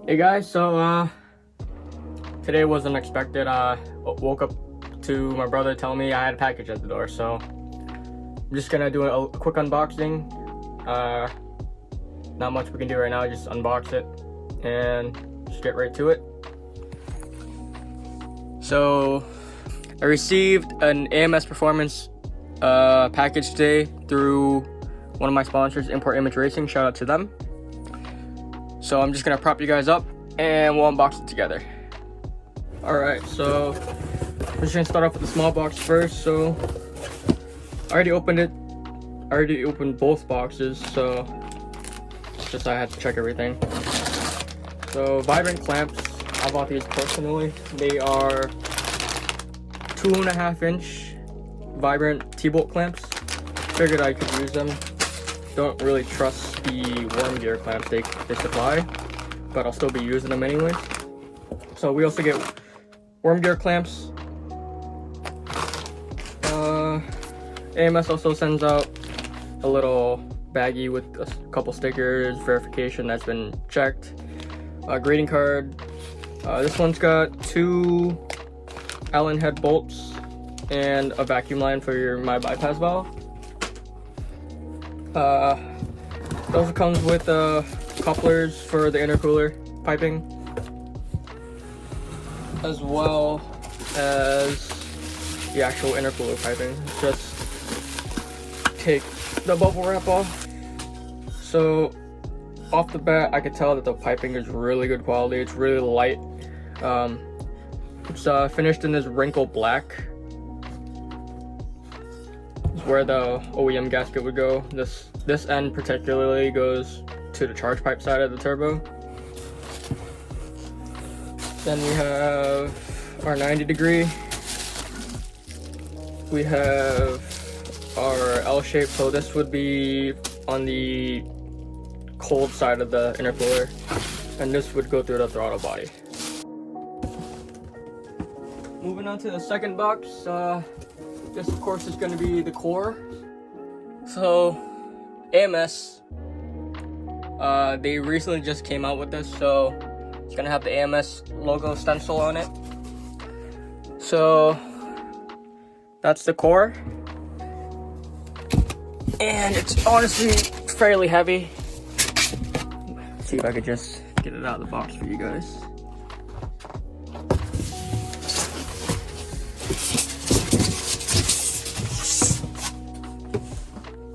Hey guys, so today was unexpected. Woke up to my brother telling me I had a package at the door, so I'm just gonna do a quick unboxing. Not much we can do right now, just unbox it and just get right to it. So I received an AMS Performance package today through one of my sponsors, Import Image Racing. Shout out to them. So I'm just gonna prop you guys up and we'll unbox it together. Alright, so I'm just gonna start off with the small box first. So I already opened it. I already opened both boxes, so it's just I had to check everything. So Vibrant clamps, I bought these personally. They are 2.5-inch Vibrant T-bolt clamps. Figured I could use them. Don't really trust the worm gear clamps they supply, but I'll still be using them anyways. So we also get worm gear clamps. AMS also sends out a little baggie with a couple stickers, verification that's been checked, a greeting card. This one's got 2 Allen head bolts and a vacuum line for my bypass valve. It also comes with couplers for the intercooler piping, as well as the actual intercooler piping. Just take the bubble wrap off. So off the bat, I could tell that the piping is really good quality. It's really light. It's finished in this wrinkle black. Where the OEM gasket would go. This end particularly goes to the charge pipe side of the turbo. Then we have our 90 degree. We have our L shape, so this would be on the cold side of the intercooler, and this would go through the throttle body. Moving on to the second box. This, of course, is going to be the core. So, AMS, they recently just came out with this, so it's going to have the AMS logo stencil on it. So, that's the core. And it's honestly fairly heavy. Let's see if I could just get it out of the box for you guys.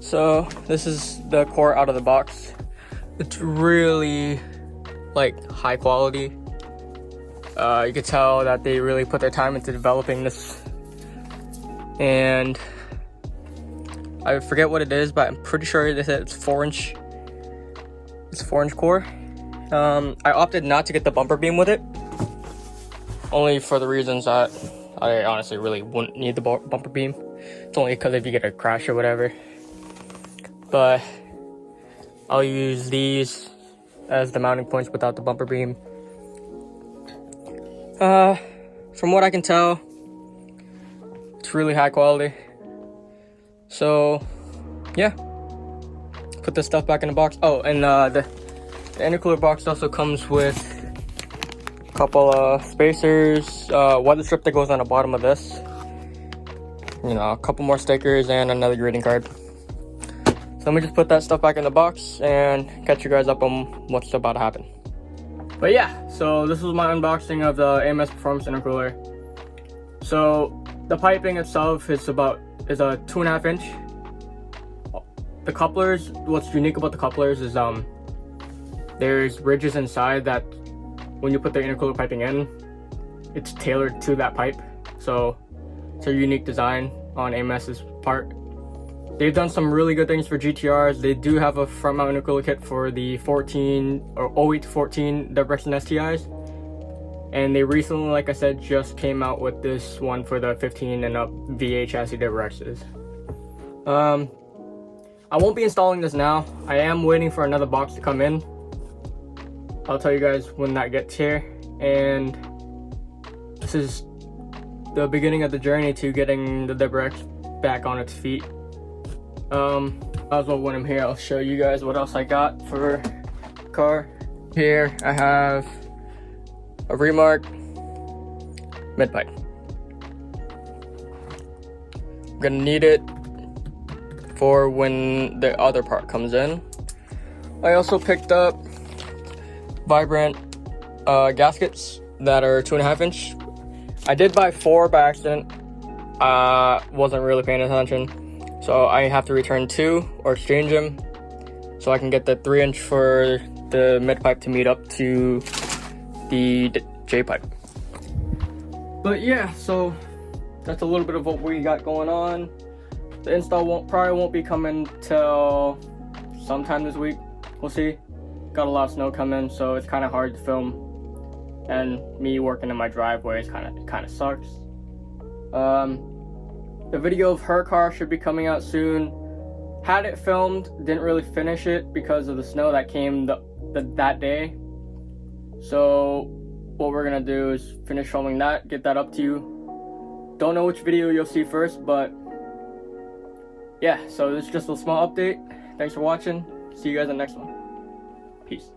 So this is the core out of the box. It's really high quality. You could tell that they really put their time into developing this. And I forget what it is, but I'm pretty sure they said it's 4-inch. It's a 4-inch core. I opted not to get the bumper beam with it, only for the reasons that I honestly really wouldn't need the bumper beam. It's only because if you get a crash or whatever. But I'll use these as the mounting points without the bumper beam. From what I can tell, it's really high quality. So yeah, put this stuff back in the box. Oh, and the intercooler box also comes with a couple of spacers, weather strip that goes on the bottom of this, a couple more stickers, and another greeting card. So let me just put that stuff back in the box and catch you guys up on what's about to happen. But yeah, so this was my unboxing of the AMS Performance intercooler. So the piping itself is a 2.5-inch. The couplers, what's unique about the couplers is there's ridges inside that when you put the intercooler piping in, it's tailored to that pipe. So it's a unique design on AMS's part. They've done some really good things for GTRs. They do have a front mount intercooler kit for the 14 or 08 to 14 WRX and STIs. And they recently, like I said, just came out with this one for the 15 and up VA chassis WRXs. I won't be installing this now. I am waiting for another box to come in. I'll tell you guys when that gets here. And this is the beginning of the journey to getting the WRX back on its feet. As well, when I'm here, I'll show you guys what else I got for the car. Here I have a Remark mid pipe. I'm gonna need it for when the other part comes in. I also picked up Vibrant gaskets that are 2.5 inch. I did buy 4 by accident. Wasn't really paying attention, so I have to return 2 or exchange them so I can get the 3 inch for the mid pipe to meet up to the J pipe. But yeah, so that's a little bit of what we got going on. The install probably won't be coming till sometime this week. We'll see. Got a lot of snow coming, so it's kind of hard to film, and me working in my driveway is kind of sucks. The video of her car should be coming out soon. Had it filmed, didn't really finish it because of the snow that came that day. So what we're gonna do is finish filming that, get that up to you. Don't know which video you'll see first, but yeah, so this is just a small update. Thanks for watching. See you guys in the next one. Peace.